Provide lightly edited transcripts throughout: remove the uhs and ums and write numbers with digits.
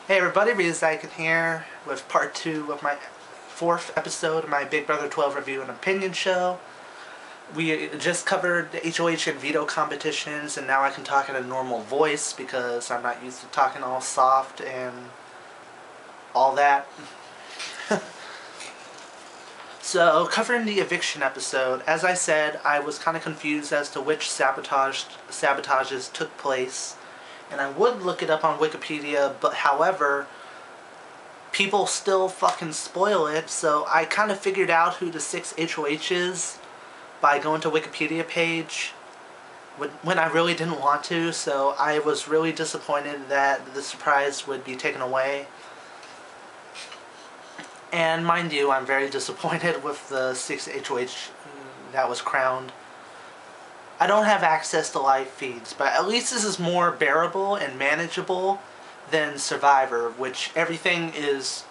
Hey everybody, BB12 here with part 2 of my 4th episode of my Big Brother 12 review and opinion show. We just covered the HOH and veto competitions, and now I can talk in a normal voice because I'm not used to talking all soft and all that. So, covering the eviction episode, as I said, I was kind of confused as to which sabotages took place. And I would look it up on Wikipedia, but however, people still fucking spoil it, so I kind of figured out who the 6 HOH is by going to Wikipedia page when I really didn't want to, so I was really disappointed that the surprise would be taken away. And mind you, I'm very disappointed with the 6 HOH that was crowned. I don't have access to live feeds, but at least this is more bearable and manageable than Survivor, which everything is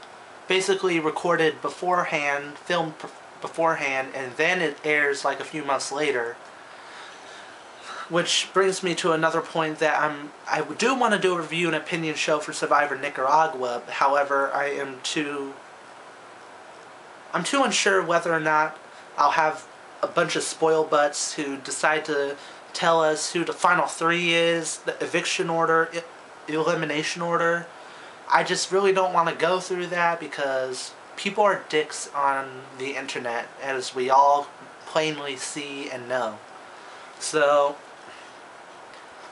basically recorded beforehand, filmed beforehand, and then it airs like a few months later. Which brings me to another point that I do want to do a review and opinion show for Survivor Nicaragua. However, I'm too unsure whether or not I'll have a bunch of spoil butts who decide to tell us who the final 3 is, the eviction order, elimination order. I just really don't want to go through that because people are dicks on the internet, as we all plainly see and know. So,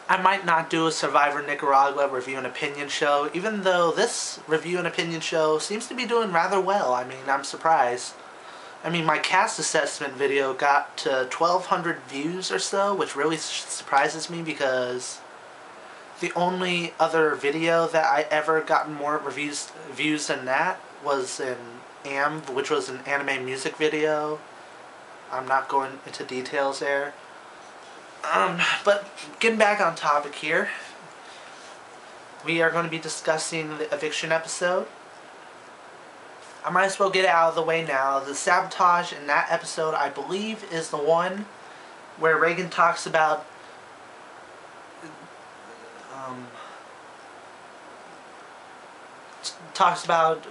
I might not do a Survivor Nicaragua review and opinion show, even though this review and opinion show seems to be doing rather well. I mean, I'm surprised. I mean, my cast assessment video got to 1,200 views or so, which really surprises me because the only other video that I ever gotten more views than that was in AMV, which was an anime music video. I'm not going into details there. But getting back on topic here, we are going to be discussing the eviction episode. I might as well get it out of the way now. The sabotage in that episode, I believe, is the one where Reagan talks about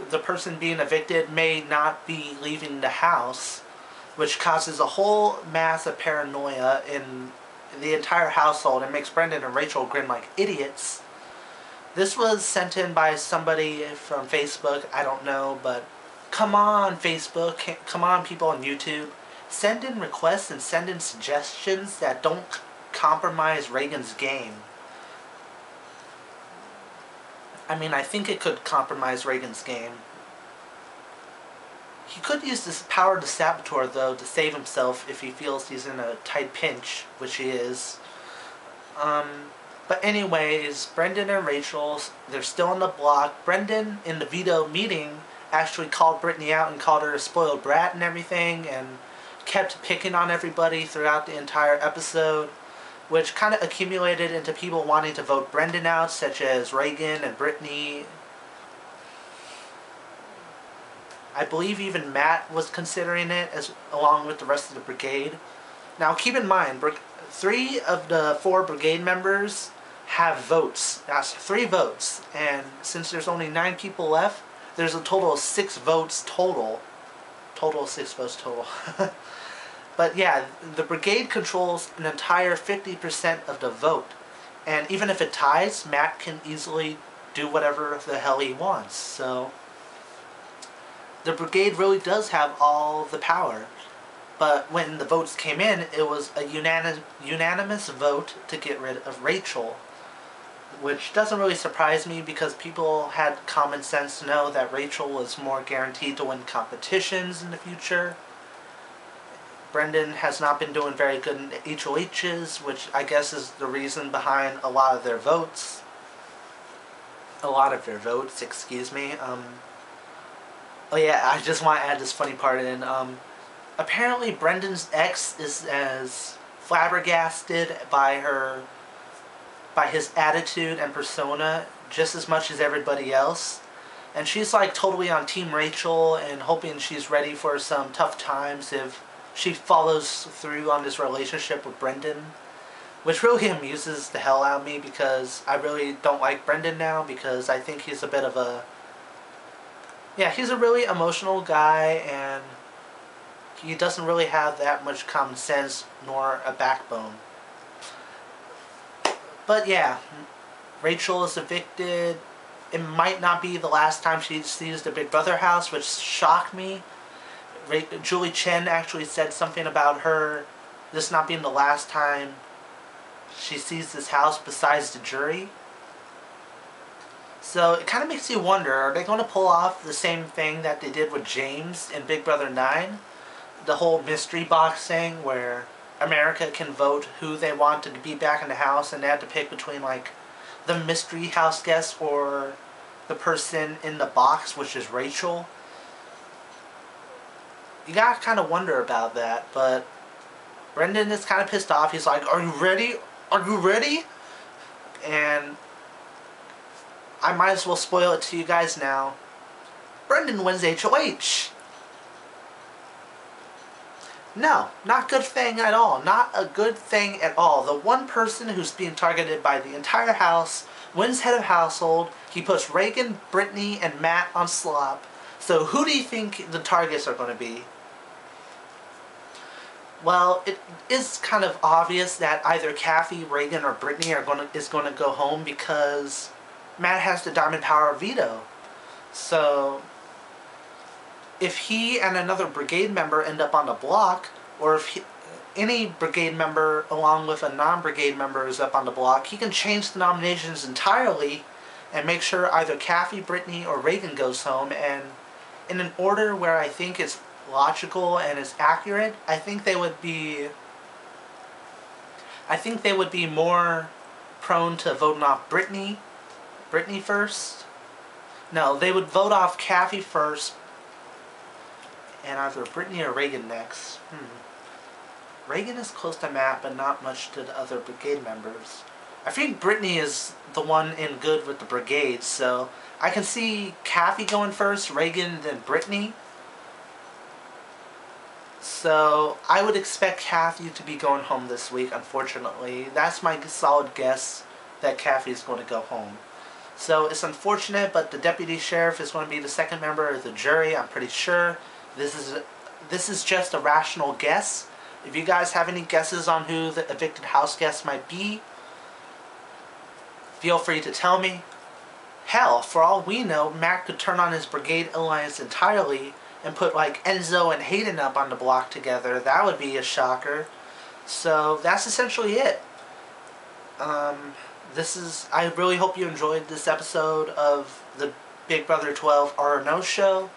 the person being evicted may not be leaving the house, which causes a whole mass of paranoia in the entire household and makes Brendan and Rachel grin like idiots. This was sent in by somebody from Facebook, I don't know, but come on, Facebook. Come on, people on YouTube. Send in requests and send in suggestions that don't compromise Reagan's game. I mean, I think it could compromise Reagan's game. He could use this power to saboteur, though, to save himself if he feels he's in a tight pinch, which he is. But anyways, Brendan and Rachel, they're still on the block. Brendan, in the veto meeting, actually called Brittany out and called her a spoiled brat and everything, and kept picking on everybody throughout the entire episode, which kind of accumulated into people wanting to vote Brendan out, such as Reagan and Brittany. I believe even Matt was considering it, along with the rest of the brigade. Now keep in mind, 3 of the 4 brigade members have votes. That's 3 votes, and since there's only 9 people left, there's a total of 6 votes total. Total of 6 votes total. But yeah, the brigade controls an entire 50% of the vote. And even if it ties, Matt can easily do whatever the hell he wants. So, the brigade really does have all the power. But when the votes came in, it was a unanimous vote to get rid of Rachel. Which doesn't really surprise me because people had common sense to know that Rachel was more guaranteed to win competitions in the future. Brendan has not been doing very good in the HOHs, which I guess is the reason behind a lot of their votes. Excuse me. Oh yeah, I just want to add this funny part in. Apparently Brendan's ex is as flabbergasted by his attitude and persona just as much as everybody else. And she's like totally on Team Rachel and hoping she's ready for some tough times if she follows through on this relationship with Brendan. which really amuses the hell out of me because I really don't like Brendan now because I think he's a bit of a... Yeah, he's a really emotional guy and he doesn't really have that much common sense nor a backbone. But yeah, Rachel is evicted. It might not be the last time she sees the Big Brother house, which shocked me. Julie Chen actually said something about her, this not being the last time she sees this house besides the jury. So it kind of makes you wonder, are they going to pull off the same thing that they did with James in Big Brother 9? The whole mystery box thing where America can vote who they want to be back in the house and they have to pick between like the mystery house guest or the person in the box, which is Rachel. You gotta kind of wonder about that, but Brendan is kind of pissed off. He's like, "Are you ready? Are you ready?" And I might as well spoil it to you guys now. Brendan wins HOH. No, not good thing at all. Not a good thing at all. The one person who's being targeted by the entire house wins head of household. He puts Reagan, Brittany, and Matt on slop. So who do you think the targets are going to be? Well, it is kind of obvious that either Kathy, Reagan, or Brittany is going to go home because Matt has the Diamond Power veto. So if he and another brigade member end up on the block, or if any brigade member along with a non-brigade member is up on the block, he can change the nominations entirely and make sure either Kathy, Brittany, or Reagan goes home, and in an order where I think it's logical and is accurate, I think they would be more prone to voting off Brittany first. No, they would vote off Kathy first and either Brittany or Reagan next. Reagan is close to Matt, but not much to the other brigade members. I think Brittany is the one in good with the brigade, so I can see Kathy going first, Reagan, then Brittany. So I would expect Kathy to be going home this week, unfortunately. That's my solid guess that Kathy is going to go home. So it's unfortunate, but the deputy sheriff is going to be the second member of the jury, I'm pretty sure. This is just a rational guess. If you guys have any guesses on who the evicted house guest might be, feel free to tell me. Hell, for all we know, Matt could turn on his brigade alliance entirely and put like Enzo and Hayden up on the block together. That would be a shocker. So that's essentially it. I really hope you enjoyed this episode of the Big Brother 12 R&O show,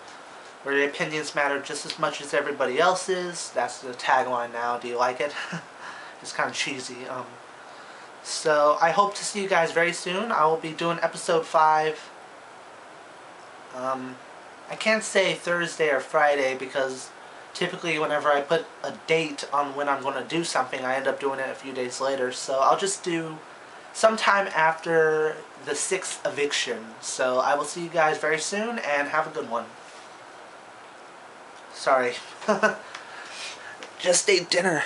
where your opinions matter just as much as everybody else's. That's the tagline now. Do you like it? It's kind of cheesy. So I hope to see you guys very soon. I will be doing episode 5. I can't say Thursday or Friday because typically whenever I put a date on when I'm going to do something, I end up doing it a few days later. So I'll just do sometime after the 6th eviction. So I will see you guys very soon and have a good one. Sorry. Just ate dinner.